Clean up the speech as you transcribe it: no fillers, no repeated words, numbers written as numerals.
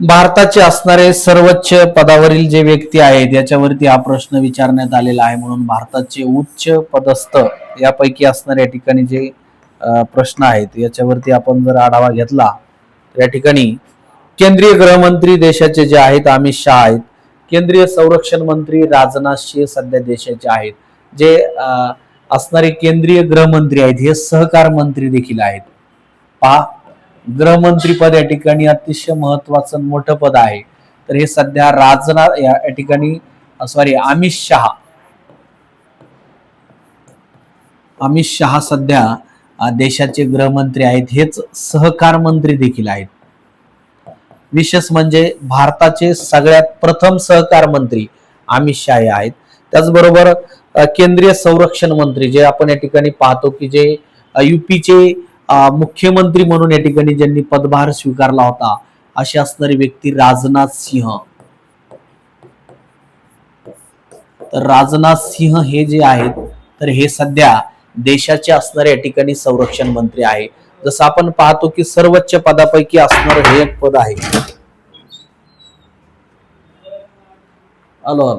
भारताचे असणारे सर्वोच्च पदावरील जे व्यक्ती आहेत याच्यावरती हा प्रश्न विचारण्यात आलेला आहे. म्हणून भारताचे उच्च पदस्थ यापैकी असणारे या ठिकाणी जे प्रश्न आहेत याच्यावरती आपण जर आढावा घेतला या ठिकाणी केंद्रीय गृहमंत्री देशाचे जे आहेत अमित शहा आहेत. केंद्रीय संरक्षण मंत्री राजनाथ सिंह सध्या देशाचे आहेत. जे असणारे केंद्रीय गृहमंत्री आहेत हे सहकार मंत्री देखील आहेत. पहा, गृहमंत्री पद या ठिकाणी अतिशय महत्वाचं मोठं पद आहे. तर हे सध्या राजनाथ या ठिकाणी अमित शहा सध्या देशाचे गृहमंत्री आहेत. हेच सहकार मंत्री देखील आहेत. विशेष म्हणजे भारताचे सगळ्यात प्रथम सहकार मंत्री अमित शहा आहेत. त्याचबरोबर केंद्रीय संरक्षण मंत्री जे आपण या ठिकाणी पाहतो की जे युपीचे मुख्यमंत्री म्हणून या ठिकाणी ज्यांनी पदभार स्वीकारला होता अशी असणारी व्यक्ती राजनाथ सिंह. तर राजनाथ सिंह हे जे आहेत तर हे सध्या देशाचे असणारे या ठिकाणी संरक्षण मंत्री आहे. जसं आपण पाहतो की सर्वोच्च पदापैकी असणारं हे एक पद आहे. हॅलो